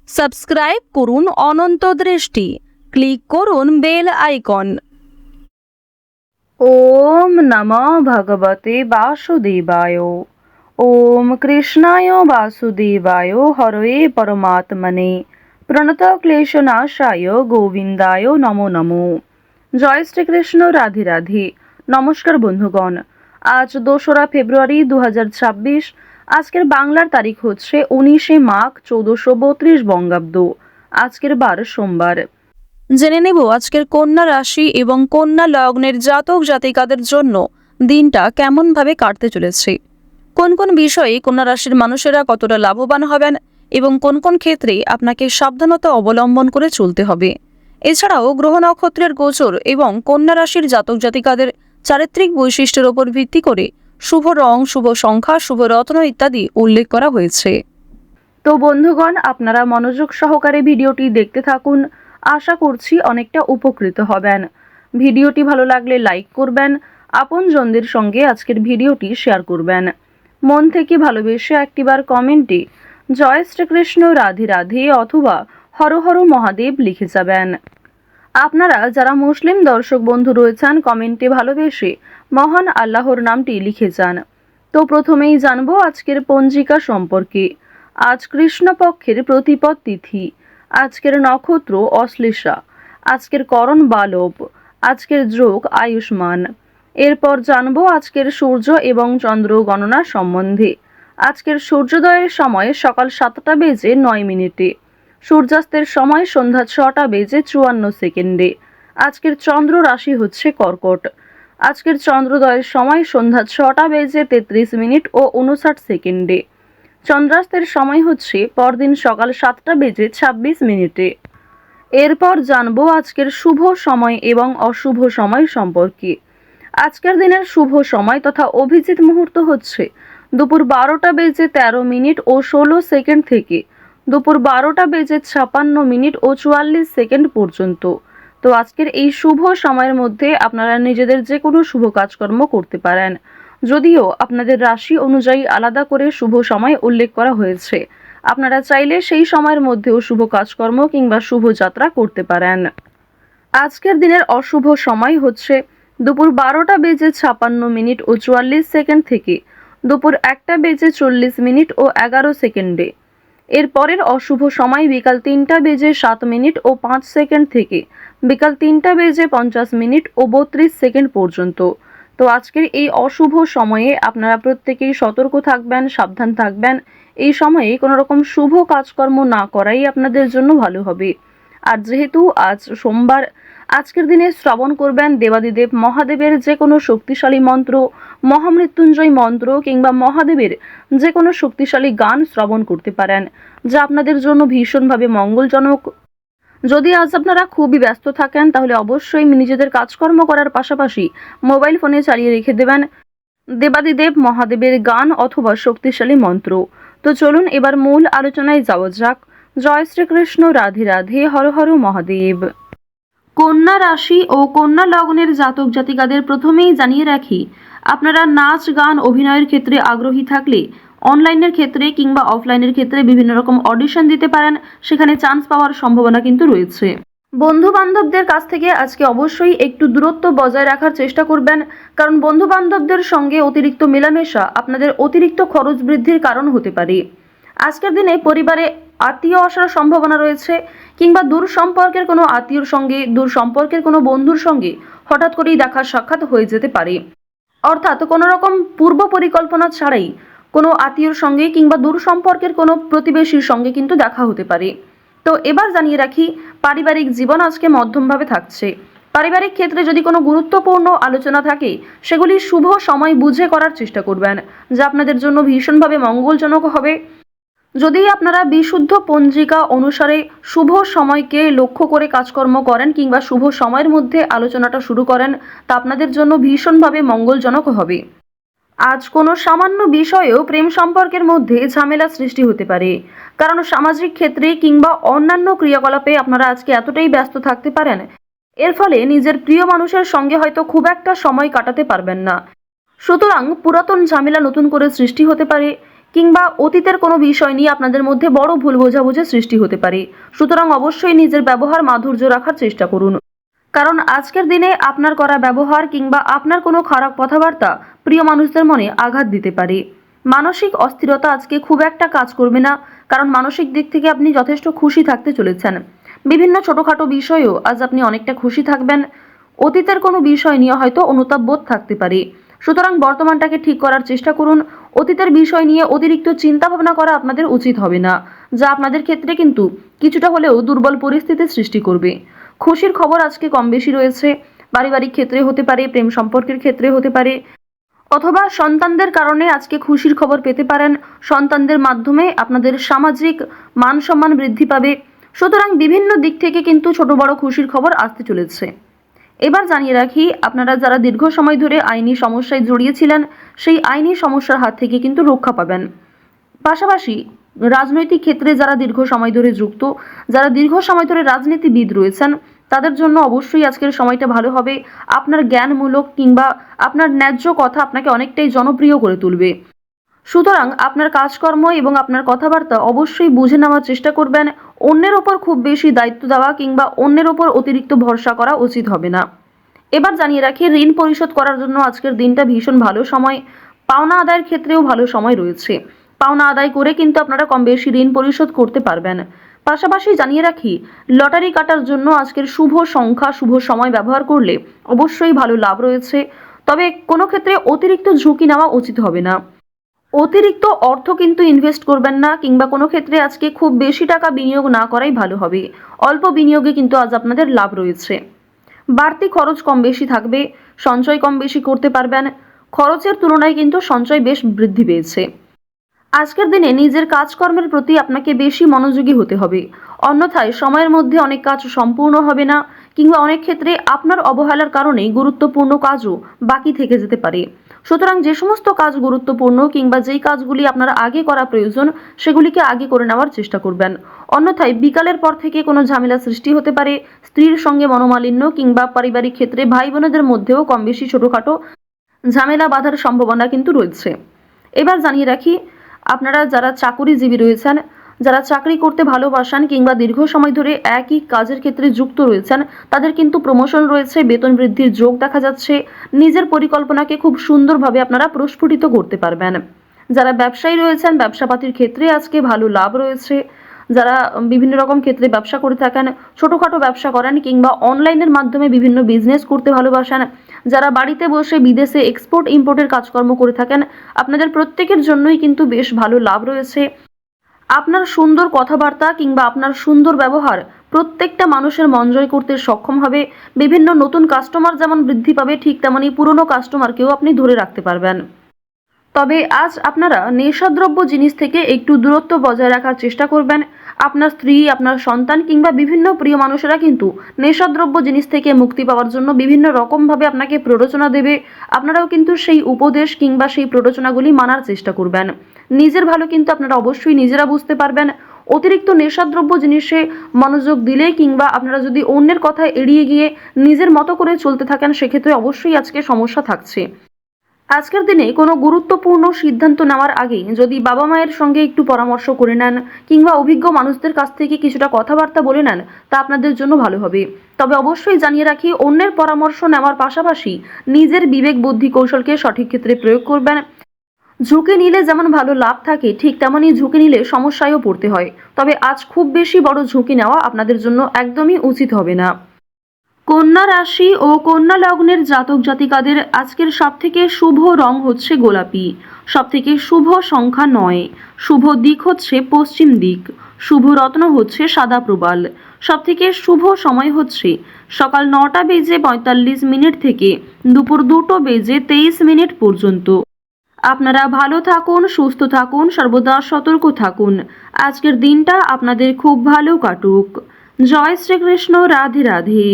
Subscribe করুন অনন্ত দৃষ্টি, click করুন বেল আইকন। ওম নমঃ ভগবতে বাসুদেবায়। ওম কৃষ্ণায় বাসুদেবায় হরয়ে পরমাত্মনে প্রণত ক্লেশনাশায় গোবিন্দায় নমো নমো। জয় শ্রীকৃষ্ণ, রাধে রাধে। নমস্কার বন্ধুগণ, আজ 2রা ফেব্রুয়ারি 2026। আজকের বাংলার তারিখ হচ্ছে 19শে মাঘ 1432 বঙ্গাব্দ। আজকের বার সোমবার। জেনে নেব আজকের কন্যা রাশি এবং কন্যা লগ্নের জাতক জাতিকাদের জন্য দিনটা কেমনভাবে কাটতে চলেছে, কোন কোন বিষয়ে কন্যা রাশির মানুষেরা কতটা লাভবান হবেন এবং কোন কোন ক্ষেত্রে আপনাকে সাবধানতা অবলম্বন করে চলতে হবে। এছাড়াও গ্রহ নক্ষত্রের গোচর এবং কন্যা রাশির জাতক জাতিকাদের চারিত্রিক বৈশিষ্ট্যের উপর ভিত্তি করে শুভ রং, শুভ সংখ্যা, শুভ রত্ন ইত্যাদি উল্লেখ করা হয়েছে। তো বন্ধুগণ, আপনারা মনোযোগ সহকারে ভিডিওটি দেখতে থাকুন। আশা করছি অনেকটা উপকৃত হবেন। ভিডিওটি ভালো লাগলে লাইক করবেন, আপনজনদের সঙ্গে আজকের ভিডিওটি শেয়ার করবেন। মন থেকে ভালোবেসে একটিবার কমেন্টে জয় শ্রীকৃষ্ণ, রাধে রাধে অথবা হর হর মহাদেব লিখে যাবেন। আপনারা যারা মুসলিম দর্শক বন্ধু রয়েছেন, কমেন্টে ভালোবেসে মহান আল্লাহর নামটি লিখে যান। তো প্রথমেই জানবো আজকের পঞ্জিকা সম্পর্কে। আজ কৃষ্ণপক্ষের প্রতিপদ তিথি, আজকের নক্ষত্র অশ্লেষা, আজকের করণ বালব, আজকের যোগ আয়ুষ্মান। এরপর জানবো আজকের সূর্য এবং চন্দ্র গণনা সম্বন্ধে। আজকের সূর্যোদয়ের সময় সকাল 7টা বেজে 9 মিনিটে, সূর্যাস্তের সময় সন্ধ্যা 6টা বেজে 54 সেকেন্ডে। আজকের চন্দ্র রাশি হচ্ছে কর্কট। আজকের চন্দ্রোদয়ের সময় সন্ধ্যা 6টা বেজে 33 মিনিট ও 59 সেকেন্ডে। চন্দ্রাস্তের সময় হচ্ছে পরদিন সকাল 7টা বেজে 26 মিনিটে। এরপর জানবো আজকের শুভ সময় এবং অশুভ সময় সম্পর্কে। আজকের দিনের শুভ সময় তথা অভিজিৎ মুহূর্ত হচ্ছে দুপুর 12টা বেজে 13 মিনিট ও 16 সেকেন্ড থেকে দুপুর 12টা বেজে 56 মিনিট ও 44 সেকেন্ড পর্যন্ত। তো আজকের এই শুভ সময়ের মধ্যে আপনারা নিজেদের যে কোনো শুভ কাজকর্ম করতে পারেন, যদিও আপনাদের রাশি অনুযায়ী আলাদা করে শুভ সময় উল্লেখ করা হয়েছে। আপনারা চাইলে সেই সময়ের মধ্যেও শুভ কাজকর্ম কিংবা শুভ যাত্রা করতে পারেন। আজকের দিনের অশুভ সময় হচ্ছে দুপুর 12টা বেজে 56 মিনিট ও 44 সেকেন্ড থেকে দুপুর 1টা বেজে 40 মিনিট ও 11 সেকেন্ডে। এর পরের অশুভ সময় বিকাল 3টা বেজে 7 মিনিট ও 5 সেকেন্ড থেকে বিকাল 3টা বেজে 50 মিনিট ও 32 সেকেন্ড পর্যন্ত। তো আজকের এই অশুভ সময়ে আপনারা প্রত্যেকেই সতর্ক থাকবেন, সাবধান থাকবেন। এই সময়ে কোনো রকম শুভ কাজকর্ম না করাই আপনাদের জন্য ভালো হবে। আর যেহেতু আজ সোমবার, আজকের দিনে শ্রবণ করবেন দেবাদিদেব মহাদেবের যে কোনো শক্তিশালী মন্ত্র, মহামৃত্যুঞ্জয় মন্ত্র কিংবা মহাদেবের যে কোনো শক্তিশালী গান শ্রবণ করতে পারেন, যা আপনাদের জন্য ভীষণভাবে মঙ্গলজনক। যদি আজ আপনারা খুবই ব্যস্ত থাকেন তাহলে অবশ্যই নিজেদের কাজকর্ম করার পাশাপাশি মোবাইল ফোনে চালিয়ে রেখে দেবেন দেবাদিদেব মহাদেবের গান অথবা শক্তিশালী মন্ত্র। তো চলুন এবার মূল আলোচনায় যাওয়া যাক। জয় শ্রীকৃষ্ণ, রাধে রাধে, হর হর মহাদেব। কন্যা রাশি ও কন্যা লগ্নের জাতক জাতিকাদের প্রথমেই জানিয়ে রাখি, আপনারা নাচ, গান, অভিনয়ের ক্ষেত্রে আগ্রহী থাকলে অনলাইনের ক্ষেত্রে কিংবা অফলাইনের ক্ষেত্রে বিভিন্ন রকম অডিশন দিতে পারেন, সেখানে চান্স পাওয়ার সম্ভাবনা কিন্তু রয়েছে। বন্ধু বান্ধবদের কাছ থেকে আজকে অবশ্যই একটু দূরত্ব বজায় রাখার চেষ্টা করবেন, কারণ বন্ধু বান্ধবদের সঙ্গে অতিরিক্ত মেলামেশা আপনাদের অতিরিক্ত খরচ বৃদ্ধির কারণ হতে পারে। আজকের দিনে পরিবারে আত্মীয় আসার সম্ভাবনা রয়েছে, কিংবা দূর সম্পর্কের কোনো আত্মীয়র সঙ্গে, দূর সম্পর্কের কোনো বন্ধুর সঙ্গে হঠাৎ করেই দেখা সাক্ষাৎ হয়ে যেতে পারে। অর্থাৎ কোনো রকম পূর্ব পরিকল্পনা ছাড়াই কোনো আত্মীয়র সঙ্গে কিংবা দূর সম্পর্কের কোনো প্রতিবেশীর সঙ্গে কিন্তু দেখা হতে পারে। তো এবার জানিয়ে রাখি, পারিবারিক জীবন আজকে মধ্যমভাবে থাকছে। পারিবারিক ক্ষেত্রে যদি কোনো গুরুত্বপূর্ণ আলোচনা থাকে, সেগুলি শুভ সময় বুঝে করার চেষ্টা করবেন, যা আপনাদের জন্য ভীষণভাবে মঙ্গলজনক হবে। যদি আপনারা বিশুদ্ধ পঞ্জিকা অনুসারে শুভ সময়কে লক্ষ্য করে কাজকর্ম করেন কিংবা শুভ সময়ের মধ্যে আলোচনাটা শুরু করেন, তা আপনাদের জন্য ভীষণভাবে মঙ্গলজনক হবে। আজ কোনো সামান্য বিষয়েও প্রেম সম্পর্কের মধ্যে ঝামেলা সৃষ্টি হতে পারে, কারণ সামাজিক ক্ষেত্রে কিংবা অন্যান্য ক্রিয়াকলাপে আপনারা আজকে এতটাই ব্যস্ত থাকতে পারেন, এর ফলে নিজের প্রিয় মানুষের সঙ্গে হয়তো খুব একটা সময় কাটাতে পারবেন না। সুতরাং পুরাতন ঝামেলা নতুন করে সৃষ্টি হতে পারে, কিংবা অতীতের কোনো বিষয় নিয়ে আপনাদের মধ্যে বড় ভুল বোঝাবুঝির সৃষ্টি হতে পারে। সুতরাং অবশ্যই নিজের ব্যবহার মাধুর্য রাখার চেষ্টা করুন, কারণ আজকের দিনে আপনার করা ব্যবহার কিংবা আপনার কোনো খারাপ কথাবার্তা প্রিয় মানুষদের মনে আঘাত দিতে পারে। মানসিক অস্থিরতা আজকে খুব একটা কাজ করবে না, কারণ মানসিক দিক থেকে আপনি যথেষ্ট খুশি থাকতে চলেছেন। বিভিন্ন ছোটোখাটো বিষয়েও আজ আপনি অনেকটা খুশি থাকবেন। অতীতের কোনো বিষয় নিয়ে হয়তো অনুতাপ বোধ থাকতে পারে, সুতরাং বর্তমানটাকে ঠিক করার চেষ্টা করুন। অতীতের বিষয় নিয়ে অতিরিক্ত চিন্তা ভাবনা করা আপনাদের উচিত হবে না, যা আপনাদের ক্ষেত্রে কিন্তু কিছুটা হলেও দুর্বল পরিস্থিতির সৃষ্টি করবে। খুশির খবর আজকে কম বেশি রয়েছে, পারিবারিক ক্ষেত্রে হতে পারে, প্রেম সম্পর্কের ক্ষেত্রে হতে পারে, অথবা সন্তানদের কারণে আজকে খুশির খবর পেতে পারেন। সন্তানদের মাধ্যমে আপনাদের সামাজিক মান সম্মান বৃদ্ধি পাবে। সুতরাং বিভিন্ন দিক থেকে কিন্তু ছোট বড় খুশির খবর আসতে চলেছে। এবার জানিয়ে রাখি, আপনারা যারা দীর্ঘ সময় ধরে আইনি সমস্যায় জড়িয়েছিলেন, সেই আইনি সমস্যার হাত থেকে কিন্তু রক্ষা পাবেন। পাশাপাশি রাজনৈতিক ক্ষেত্রে যারা দীর্ঘ সময় ধরে যুক্ত, যারা দীর্ঘ সময় ধরে রাজনীতিবিদ রয়েছেন, তাদের জন্য অবশ্যই আজকের সময়টা ভালো হবে। আপনার জ্ঞানমূলক কিংবা আপনার ন্যায্য কথা আপনাকে অনেকটাই জনপ্রিয় করে তুলবে। সুতরাং আপনার কাজকর্ম এবং আপনার কথাবার্তা অবশ্যই বুঝে নেওয়ার চেষ্টা করবেন। অন্যের ওপর খুব বেশি দায়িত্ব দেওয়া কিংবা অন্যের ওপর অতিরিক্ত ভরসা করা উচিত হবে না। এবার জানিয়ে রাখি, ঋণ পরিশোধ করার জন্য আজকের দিনটা ভীষণ ভালো সময়। পাওনা আদায়ের ক্ষেত্রেও ভালো সময় রয়েছে। পাওনা আদায় করে কিন্তু আপনারা কম বেশি ঋণ পরিশোধ করতে পারবেন। পাশাপাশি জানিয়ে রাখি, লটারি কাটার জন্য আজকের শুভ সংখ্যা, শুভ সময় ব্যবহার করলে অবশ্যই ভালো লাভ রয়েছে। তবে কোনো ক্ষেত্রে অতিরিক্ত ঝুঁকি নেওয়া উচিত হবে না। অতিরিক্ত অর্থ কিন্তু ইনভেস্ট করবেন না, কিংবা কোনো ক্ষেত্রে আজকে খুব বেশি টাকা বিনিয়োগ না করাই ভালো হবে। অল্প বিনিয়োগে কিন্তু আজ আপনাদের লাভ রয়েছে। বাড়তি খরচ কম বেশি থাকবে, সঞ্চয় কম বেশি করতে পারবেন। খরচের তুলনায় কিন্তু সঞ্চয় বেশ বৃদ্ধি পেয়েছে। আজকের দিনে নিজের কাজকর্মের প্রতি আপনাকে বেশি মনোযোগী হতে হবে, অন্যথায় সময়ের মধ্যে অনেক কাজ সম্পূর্ণ হবে না, কিংবা অনেক ক্ষেত্রে আপনার অবহেলার কারণে গুরুত্বপূর্ণ কাজও বাকি থেকে যেতে পারে। সুতরাং যে সমস্ত কাজ গুরুত্বপূর্ণ কিংবা যেই কাজগুলি আপনার আগে করা প্রয়োজন, সেগুলিকে আগে করে নেওয়ার চেষ্টা করবেন। অন্যথায় বিকালের পর থেকে কোনো ঝামেলা সৃষ্টি হতে পারে। স্ত্রীর সঙ্গে মনোমালিন্য কিংবা পারিবারিক ক্ষেত্রে ভাই বোনেদের মধ্যেও কম বেশি ছোটোখাটো ঝামেলা বাঁধার সম্ভাবনা কিন্তু রয়েছে। এবার জানিয়ে রাখি, আপনারা যারা চাকুরিজীবী রয়েছেন, যারা চাকরি করতে ভালোবাসেন কিংবা দীর্ঘ সময় ধরে একই কাজের ক্ষেত্রে যুক্ত রয়েছেন, তাদের কিন্তু প্রমোশন রয়েছে, বেতন বৃদ্ধির যোগ দেখা যাচ্ছে। নিজের পরিকল্পনাকে খুব সুন্দরভাবে আপনারা প্রস্ফুটিত করতে পারবেন। যারা ব্যবসায়ী রয়েছেন, ব্যবসাপাতির ক্ষেত্রে আজকে ভালো লাভ রয়েছে। যারা বিভিন্ন রকম ক্ষেত্রে ব্যবসা করে থাকেন, ছোটোখাটো ব্যবসা করেন কিংবা অনলাইনের মাধ্যমে বিভিন্ন বিজনেস করতে ভালোবাসেন, যারা বাড়িতে বসে বিদেশে এক্সপোর্ট ইম্পোর্টের কাজকর্ম করে থাকেন, আপনাদের প্রত্যেকের জন্যই কিন্তু বেশ ভালো লাভ রয়েছে। আপনার সুন্দর কথাবার্তা কিংবা আপনার সুন্দর ব্যবহার প্রত্যেকটা মানুষের মন জয় করতে সক্ষম হবে। বিভিন্ন নতুন কাস্টমার যেমন বৃদ্ধি পাবে, ঠিক তেমনি পুরনো কাস্টমারকেও আপনি ধরে রাখতে পারবেন। তবে আজ আপনারা নেশাদ্রব্য জিনিস থেকে একটু দূরত্ব বজায় রাখার চেষ্টা করবেন। আপনার স্ত্রী, আপনার সন্তান কিংবা বিভিন্ন প্রিয় মানুষেরা কিন্তু নেশাদ্রব্য জিনিস থেকে মুক্তি পাওয়ার জন্য বিভিন্ন রকমভাবে আপনাকে প্ররোচনা দেবে। আপনারাও কিন্তু সেই উপদেশ কিংবা সেই প্ররোচনাগুলি মানার চেষ্টা করবেন। নিজের ভালো কিন্তু আপনারা অবশ্যই নিজেরা বুঝতে পারবেন। অতিরিক্ত নেশাদ্রব্য জিনিসে মনোযোগ দিলে কিংবা আপনারা যদি অন্যের কথা এড়িয়ে গিয়ে নিজের মতো করে চলতে থাকেন, সেক্ষেত্রে অবশ্যই আজকে সমস্যা থাকছে। আজকের দিনে কোনো গুরুত্বপূর্ণ সিদ্ধান্ত নেওয়ার আগে যদি বাবা মায়ের সঙ্গে একটু পরামর্শ করে নেন কিংবা অভিজ্ঞ মানুষদের কাছ থেকে কিছুটা কথাবার্তা বলে নেন, তা আপনাদের জন্য ভালো হবে। তবে অবশ্যই জানিয়ে রাখি, অন্যের পরামর্শ নেওয়ার পাশাপাশি নিজের বিবেক বুদ্ধি কৌশলকে সঠিক ক্ষেত্রে প্রয়োগ করবেন। ঝুঁকি নিলে যেমন ভালো লাভ থাকে, ঠিক তেমনই ঝুঁকি নিলে সমস্যায়ও পড়তে হয়। তবে আজ খুব বেশি বড় ঝুঁকি নেওয়া আপনাদের জন্য একদমই উচিত হবে না। কন্যা রাশি ও কন্যা লগ্নের জাতক জাতিকাদের আজকের সবথেকে শুভ রং হচ্ছে গোলাপি, সবথেকে শুভ সংখ্যা 9, শুভ দিক হচ্ছে পশ্চিম দিক, শুভ রত্ন হচ্ছে সাদা প্রবাল, সবথেকে শুভ সময় হচ্ছে সকাল 9:45 থেকে দুপুর 2:23 পর্যন্ত। আপনারা ভালো থাকুন, সুস্থ থাকুন, সর্বদা সতর্ক থাকুন। আজকের দিনটা আপনাদের খুব ভালো কাটুক। জয় শ্রীকৃষ্ণ। রাধে রাধে।